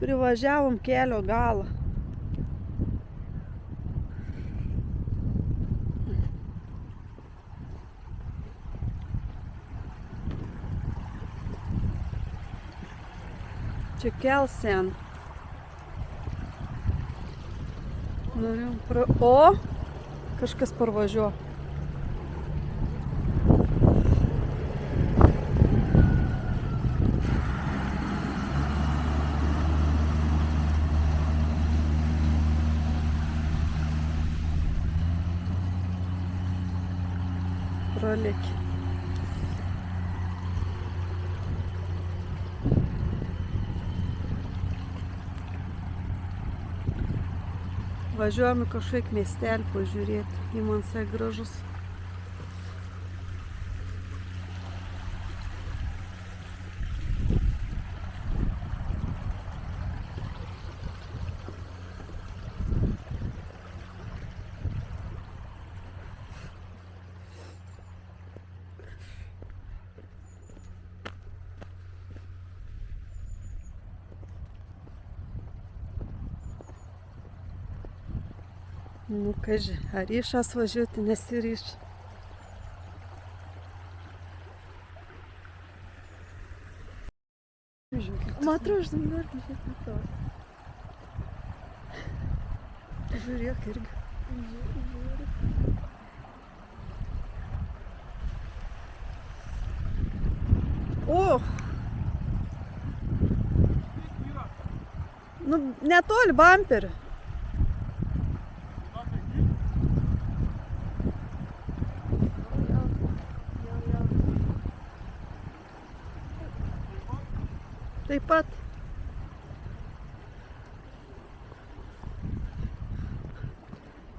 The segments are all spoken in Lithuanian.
Privažiavom kelio galą. Čia Kelsen. Norim O! Kažkas parvažiuo. Pralėkė. Važiuojam į kažkokį miestelį pažiūrėti. Į man visai gražus. Nu, kaži, ar ryšas važiuoti, nesiryš. Man atrodo, aš dabar šiek to. Žiūrėk irgi. O! Nu, netoli bamperį. Taip pat.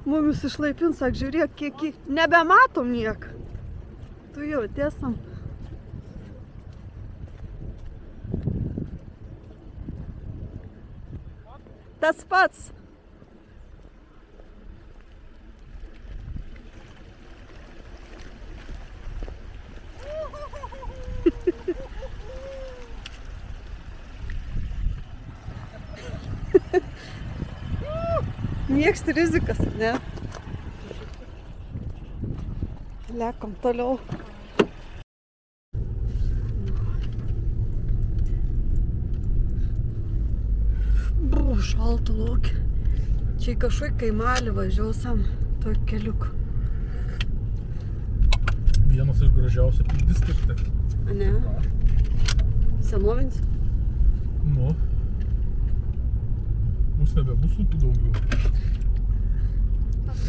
Mumis išlaipins, sak, žiūrėk, kiek nebematom niek. Tu jau tiesam. Tas pats. Nieks rizikas, ne? Lekam toliau. Buvo šalta laukia. Čia į kažkokį kaimelį važiuosam tokį keliuką. Vienas iš gražiausių distrikte. A ne? Senovinis? Nu. Mums nebebus upių daugiau.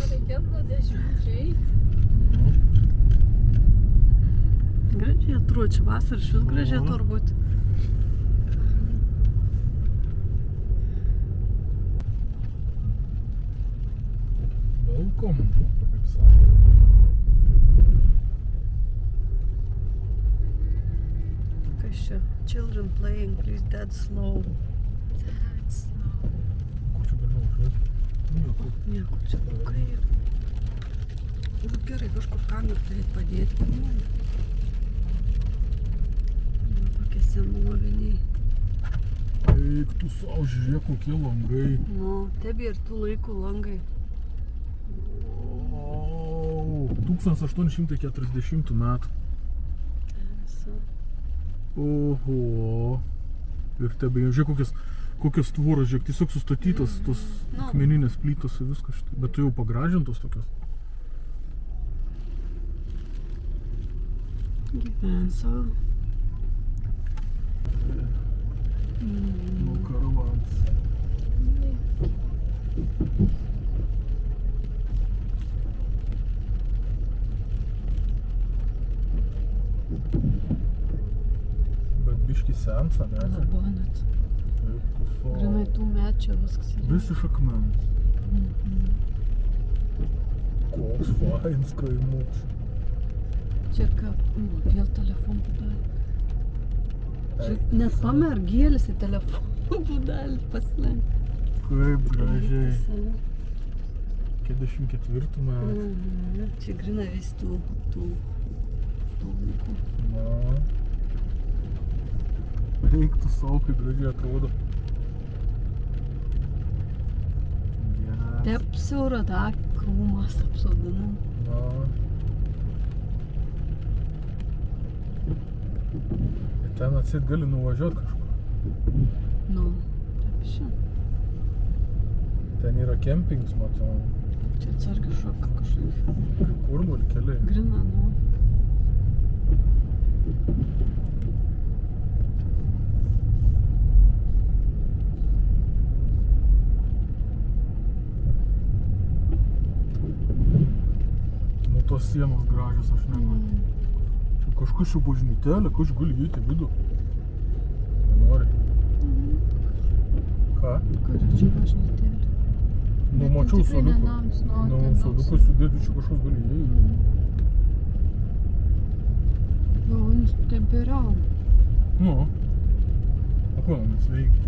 Reikės gal 10 eiti. Gražiai atrodo, čia vasarą šis gražiai turbūt. Welcome, kaip sako. Kas čia? Children playing, please dead slow. Kur čia galima važiuoti? Niekur. Niekur čia kairė. Nu, gerai, kažkur kamerą turėt padėti. Kokie senoviniai. Eik tu savo, žiūrėk, kokie langai. Nu, tebi ir tų laikų langai. Wow, 1840 metų. Oho. Ir tebe, žiūrėk, kokios tvoros, žiūrėk, tiesiog sustatytos tos akmeninės plytos ir viskas štai. Bet tu jau pagražintos tokios. Gyvenso. Nu, karavans. Bet biški sensa, ne? Labanat. Taip, tu savo. Grinai tų mečių viskas. Vis iš akmens. Koks fains kaimuks. Čia ką, vėl telefonų būdelį. Net pamergėlis į telefonų būdelį pasilenk. Kaip gražiai. 44 metų. Čia grina vis tų laikų. Na. Eik tu savo, kaip gražiai atrodo. Taip siaurada krūmas apsodinam. Na. Ir ten atsit gali nuvažiuoti kažkur. Nu, taip šiandien. Ten yra kempings, matau. Čia atsargi šoka kažkaip. Kur gal keliai? Grina, nu. Nu, tos sienos gražios, aš nemanau. Čia kažkas čia bažnytelė, kažkas gali įeiti į vidų. Nenori. Ką? Kuri čia bažnytėlė? Nu, mačiau suoliuką. Nu, suoliuką sudėti, čia kažkas gali įeiti. Nu, jis kaip geriau. Nu. O ko mums veikia?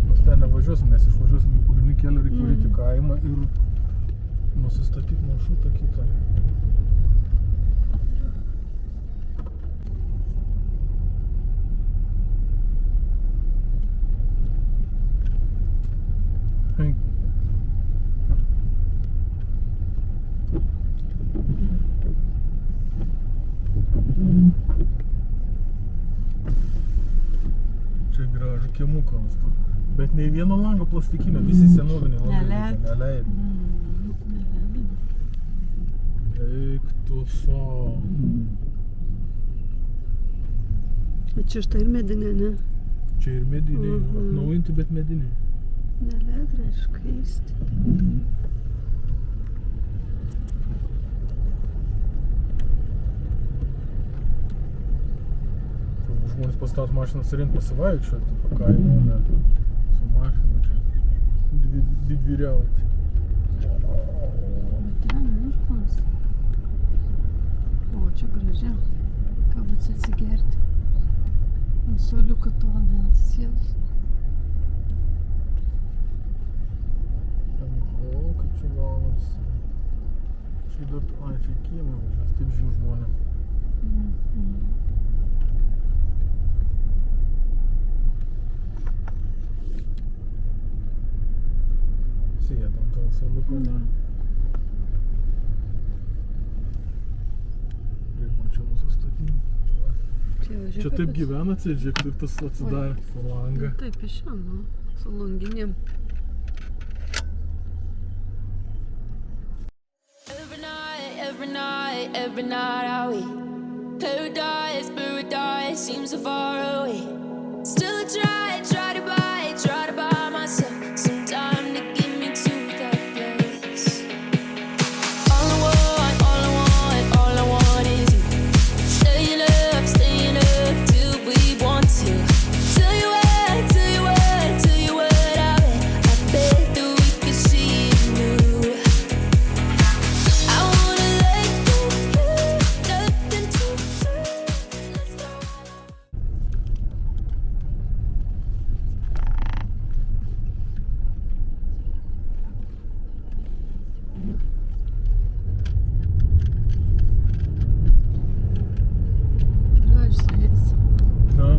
Mes ten nevažiuosim, mes išvažiuosim į pagrindinį kelią, reikia varyti į kaimą ir nusistatyti maršrutą kitą. Čia gražu kiemukas, bet nei vieno lango plastikinio, visi senoviniai langai neleid. Eik tu savo. Čia štai ir medinė, ne? Čia ir mediniai, atnaujinti, bet mediniai. Neleid, reiškia, keisti. Žmonės pastato mašinas ir pasivaikščioti po kaimą, ne su mašina čia didvyriauti. Ten miškas. O, čia gražia. Ką būtų atsigerti. Ant suoliuko to neatsisėdus. O, kaip čia gaunasi. Čia dar, čia kiemą važiuos, taip žiūrėjau žmonės. Sėdam ten suoliuko, ne. Reikia man čia nusistatyti. Čia taip gyvena, žiūrėk, ir tas atsidarė su langą. Taip, iš čia, nu, su langinėm. Every night are we paradise seems so far away. Still I try to buy myself some time to get me to that place. All I want is you. Staying up till we want to. Tell you what I bet that we could see it new. I wanna let go, nothing to say. Let's go. Gražiai. Na.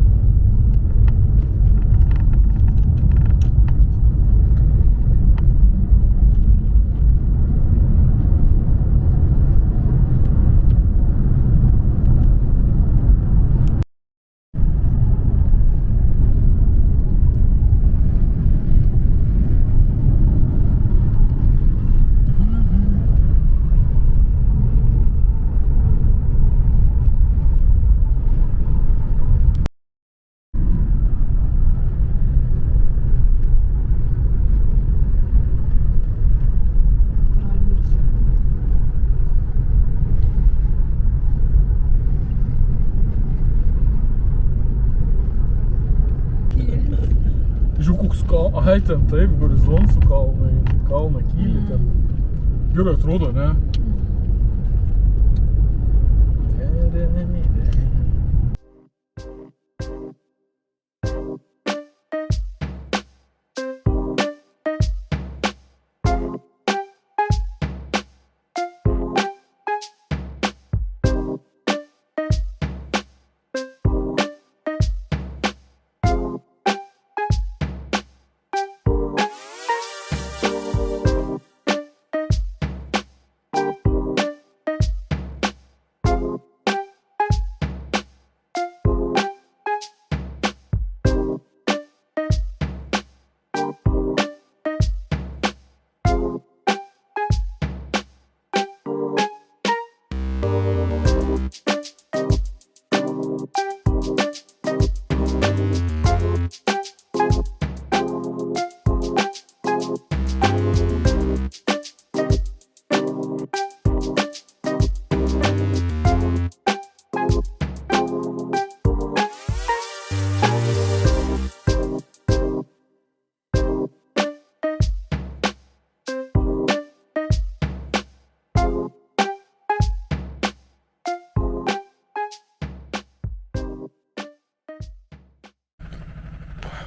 Žiūrėk, koks ai ten taip, horizontų kalną kyli ten. Gerai atrodo, ne?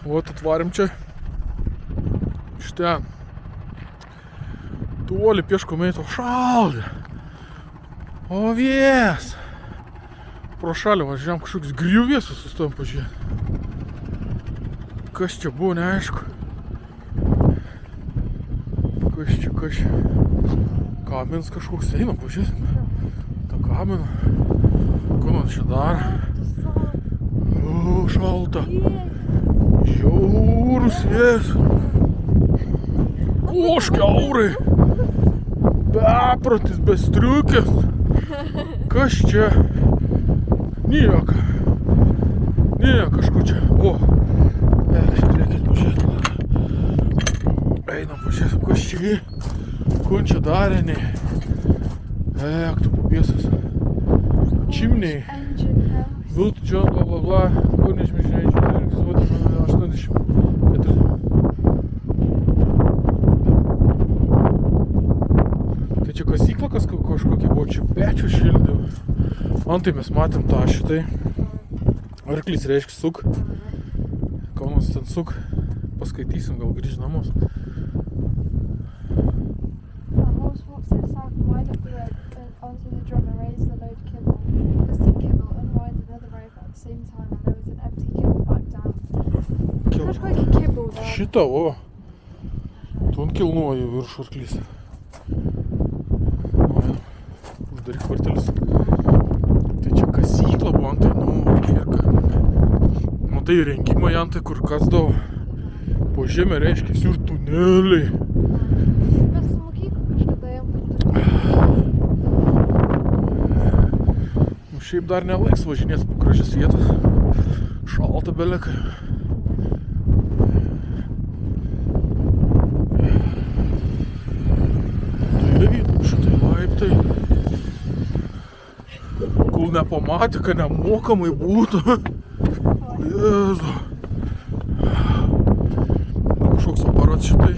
Вот atvarėm čia. Iš ten. Tuoli pieškom eito šaldi. O vies. Pro šalį važiavam kažkoks griuvėsus sustojom pažiūrėti. Kas čia buvo, neaišku. Kas čia. Kamins kažkoks eina, pažiūrėsim. Ta kamina. Ko man čia daro? O, šalta. Žiaurus vėjas. Koškiaurai. Beprotis, be striukės. Kas čia? Nieko. Kažkur čia. O. Žiūrėkit, pažiūrėt. Einam, pažiūrėsim, kas čia. Ko čia darė, nei. Tu papiesas. Čimniai. Built John, bla bla bla. Kur nežmižiniai, registruoti 80. Tai čia kasykla kažkokia buvo, čia pečių šildė. Antai mes matėm tą šitai. Arklys reiškia suk. Kaunas ten suk. Paskaitysim, gal grįž namus. Šitą, o. Tu ant kilnuoja virš arklys. Uždaryk vartelis. Tai čia kasykla buvo antai, ir matai rengimai antai, kur kasdavo. Po žemę reiškia ir tuneliai. Mes su mokyklu kažkada jam. Šiaip dar nelaiks važinės po gražias vietas. Šalta belekai. Šitai laiptai. Kol nepamatė, kad nemokamai būtų. Jėzu. Kažkoks aparat šitai.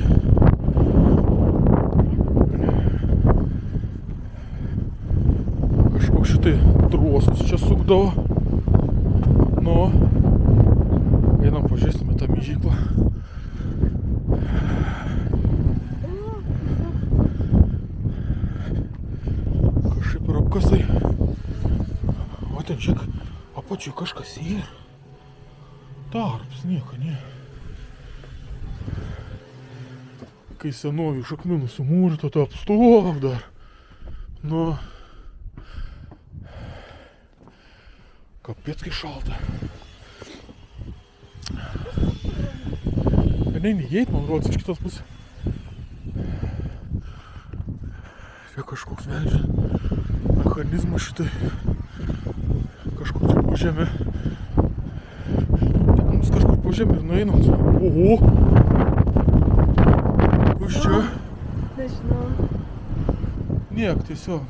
Kažkoks šitai trosus čia sukdavo. Nu. Einam pažiūrėsime tą myžyklą. Kasai. O ten čia apačiu kažkas yra. Tarps, nieko, ne. Kai senovių šakminų sumūrito, tai apstov dar. Nu. Kapėt, kai šalta. Neini įeit, man rodos, iš kitos pusės. Čia kažkoks velžia. Mechanizmas šitai kažkur čia po žemę. Tik mums kažkur po žemę ir nueinant. Oho! Kas čia? Nežinau. Niek, tiesiog.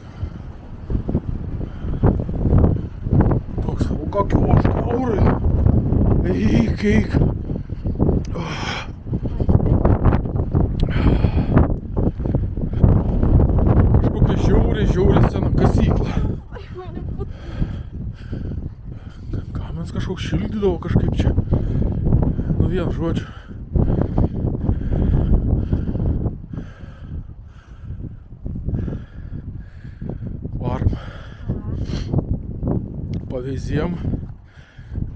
Toks, o kokie ožkaurai. Eik. Žiaurė scena, kasykla. Kamens kažkoks šildydavo kažkaip čia. Nu vien žodžiu. Varom. Paveizėm.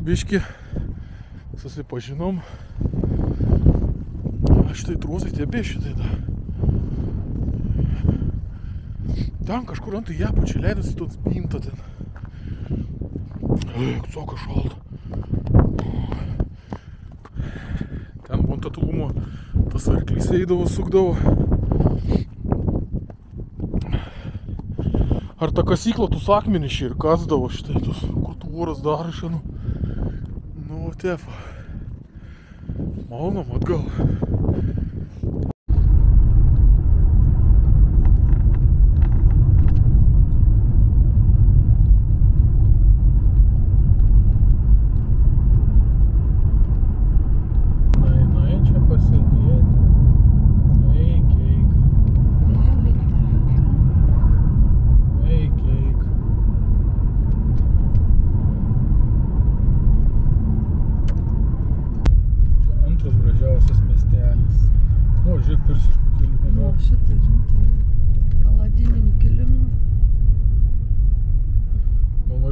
Biški. Susipažinom. Šitai trosai tiebė šitai da. Ten kažkur antai ją pačiai leidosi ton spinta ten. Soka šalta. Ten buvo ant atlumo tas arklys eidavo, sukdavo. Ar ta kasykla tus akmenys čia ir kasdavo šitai tus, kur tu voras dar šiandien. Nu, tefa. Maunam atgal.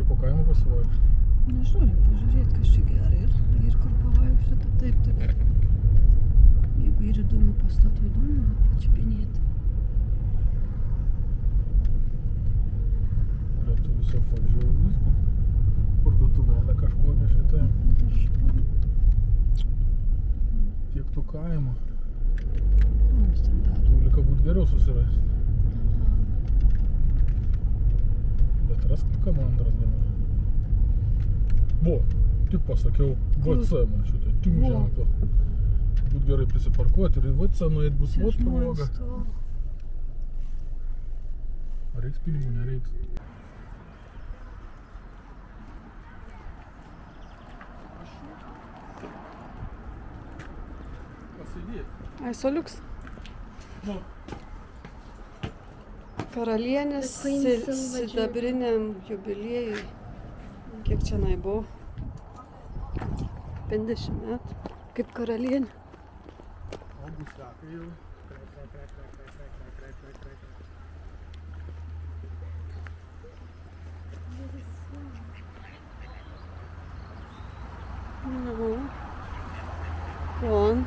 po kaimą pasivaikščioti. Nežinau, reikia pažiūrėti, kas čia gerai ir kur pavaikščioti, taip. Jeigu ir įdomių pastatų įdomu, pačiupinėti. Lietu visą apvažiuoju viską. Parduotuvėlę kažkokią šitą. Tiek tų kaimų. Ko mums ten daro? Tų lika būt geriau susirasti. Bet rask tu komandras dabar. Buvo, tik pasakiau VC man šitą, tik Vo. ženklą. Būt gerai prisiparkuoti ir į VC nueit bus vot proga. Ar reiks pinigų, nereiks. Pasidėti. Ai, soliuks. Nu, Karalienės The Queen's Silver sidabriniam jubiliejui. Kiek čia buvo? 50 metų. Kaip karalienė. o bus seka jau. Nu. Von.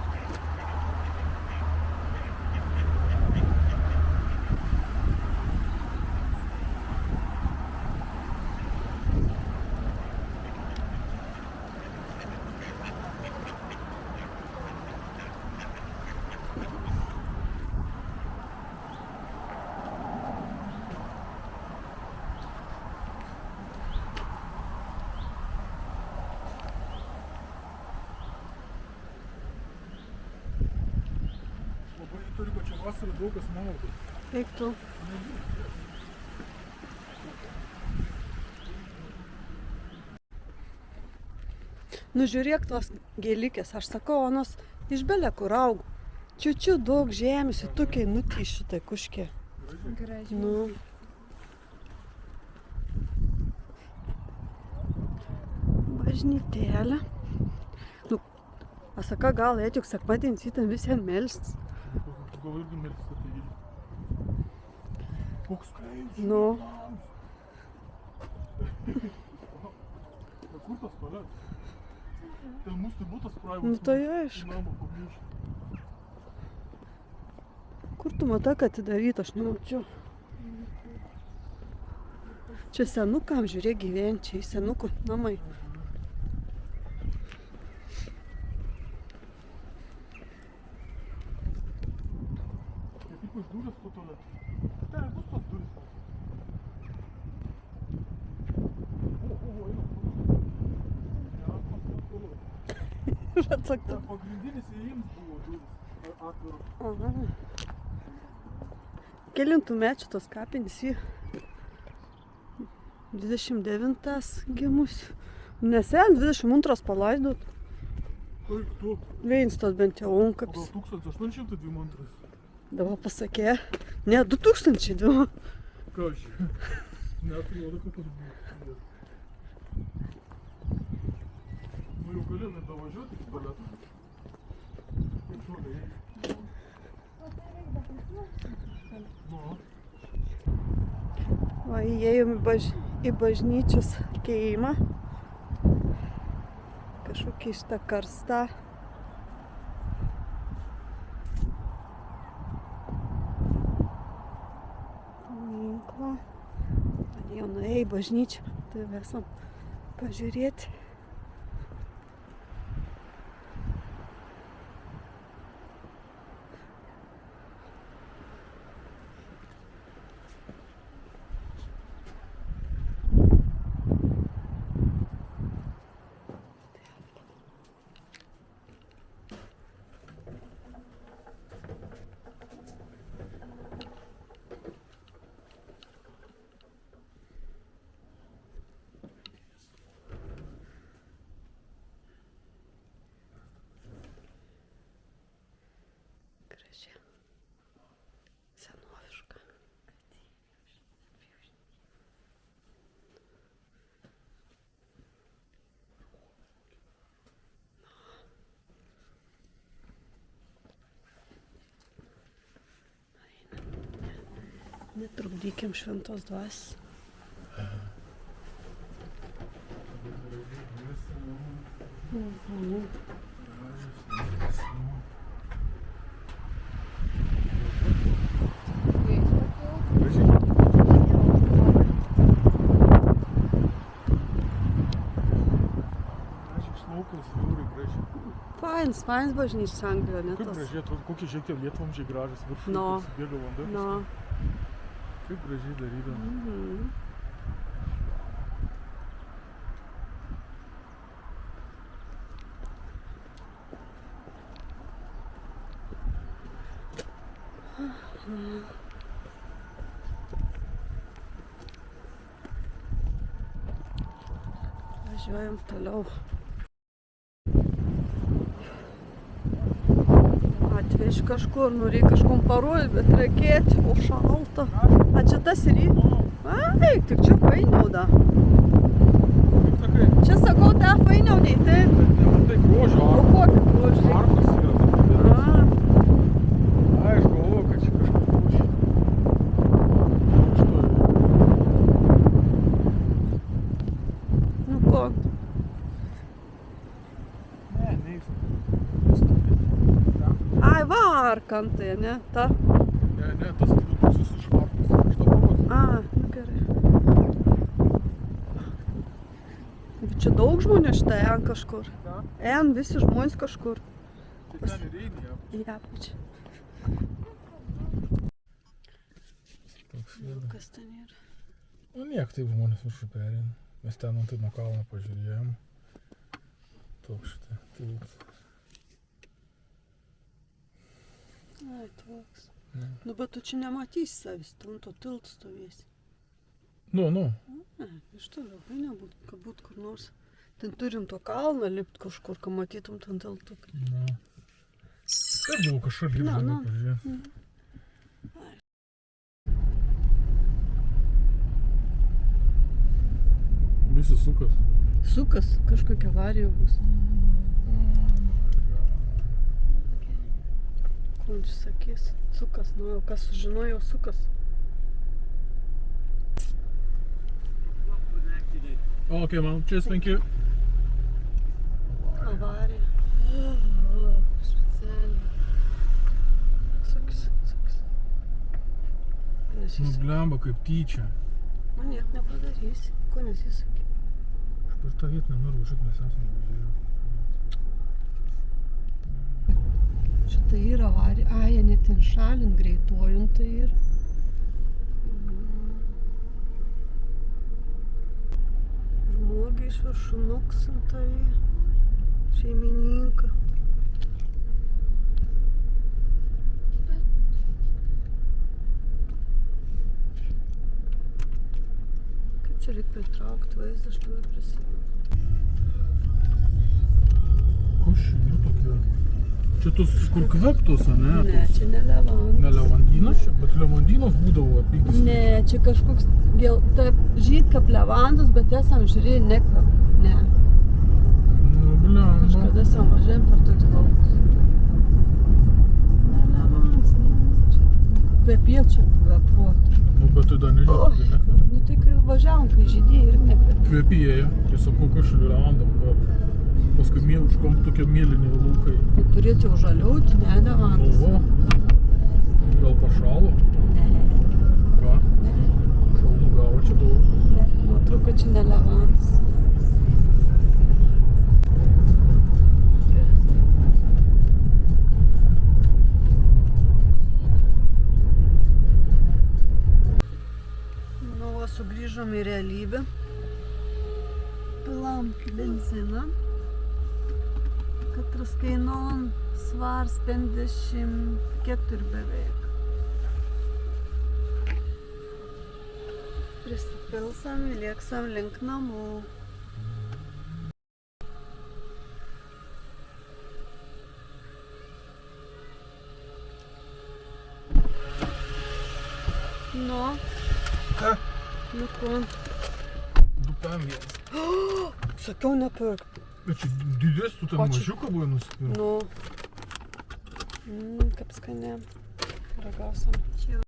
Labai turi, kad čia vasarą daug kas maudo. Eik tu. Nu žiūrėk tos gėlikės, aš sakau, onos iš belė kur augo. Čiučiu daug žemės, tokiai nutyš šitai kuškė. Gražiai. Nu. Bažnytėlė. Nu, aš sakau, gal ėčiuk sekmadienis į ten visien melstis. Tu gal irgi melstis apie jį. Koks skaičius. Nu. Kur tas tualetas? Ten mūsų būtas pravimas. Nu, tai aišku. Namą pamiršti. Kur tu matai, kad atidaryta, aš nemačiau. Čia senukam, žiūrėk, gyvenčiai, senukų namai. Kaip ypač durės to tualetas. Ten bus tos durės. Eina. Nėra pas toliau. Ir atsakta. Ten pagrindinis įėjimas buvo durės. Atviros. Aha. Kelintų mečių tos kapinės į 29 gimus. Nesen 22 palaidot. Kaip tu? Veinstos bent jau Gal unkaps. 1802. Dabar pasakė. Ne, 2002. Ką aš? Neatrodo, kad tas buvo. Nu jau galėjome davažiuoti iki tualeto. Kaip toliai? Nu. Va, įėjom į bažnyčios keimą. Kažkokia šitą karstą. Paminklą. Jau nuėjai į bažnyčią. Tai esam pažiūrėti. Graži. Senoviška. Netrukdykim šventos dvasios. Mhm. Fainas bažnyčios Anglijoje, ne Kaip tas. gražiai atrodo, kokie šiek tiek lietvamžiai gražus viršūnės. No. Bėga vanduo. No. Kaip gražiai darydavo. Mhm. Važiuojam toliau. Atveži kažkur, reikia kažkom paruošti, bet reikėti, o šalta. A čia tas ryt? Ai, tik čia fainiau da. Kaip sakai, Čia sakau, da fainiau nei tai. nematai grožio, O kokį grožį? arkas yra taip didelis. A, Ai, aš galvoju, kad čia kažkas pušį. nu ko? Ne, neis. Ai, va, arkantai, ne? Ta. Ne, tas visus išvartus. Šitą parodį. A, nu gerai. Bet čia daug žmonių šitą en kažkur. Ką? En, visi žmonės kažkur. Tai ten ir eini, ja. Į apačią. Toks yra. Kas ten yra? Nu, niek taip žmonės viršų perėn. Mes ten tai nuo kalno pažiūrėjom. Toks šitai tiltas. Ai, toks. Ne. Nu, bet tu čia nematysi savis, tu ant to tiltų stovėsi. Nu. Ne, iš toliau, tai nebūt, kad būt kur nors. Ten turim to kalną lipt kažkur, kad matytum ten tiltuką. Na. Taip buvo kažkur lipt, Na, žinai, na. pažiūrėjau. Visi sukas. Sukas, kažkokia avarija bus. Kur čia sakys? Sukas, nu jau kas sužinojo, sukas. Okay, man. Cheers, thank you. Avarija. Specialiai. Sukis. Nu, Nesisakė. blemba kaip tyčia. Man niek nepadarysi. Ko nesisakė? Aš per tą vietą nenoriu važiuoti, mes esame važiavę. Šitą yra avarija. Ai, jie net ten šalint greituojant tai yra. Žmogiai iš viršunuksinta į šeimininką. Kaip čia reikia pritraukti vaizdą, aš dabar prisimenu. Kas čia yra tokie? Čia tos kur kveptos, ne? Ne, čia ne levandas. Ne levandynas čia, bet levandynas būdavo apygis. Ne, čia kažkoks, taip, žyd kaip levandas, bet esam žiūrėjai nekvep. Ne, Nu, blemba. kažkada esam važiavim per toks laukus. Ne levandas, ne, čia kvepėčiau beprotų. Nu, bet tai dar nežinau, Oi. tai nekvep. Nu tai kai važiavom, kai žydėjai ir nekvep. Kvepėja, tiesiog kažkaip levandam, kad paskui užkom tokie mėlyni laukai. Tai turėtų jau žaliauti, ne Nu, levandas. va. Gal pašalo? Ne, Ką? ne, Šalnų gavo čia daug. ne, matau, kad čia ne levandas. Nu, va, sugrįžom į realybę. Pilam benziną. Katras kainuon svars 54 beveik. Prisipilsam ir lėksam link namų. Nu, Ką? nu ko? Du pem vienas. Sakiau nepirk. Bet čia didės, tu ten O čia- mažiuką buvai nusipirkti. Nu. Kaip skaniai. Ragausim. Čia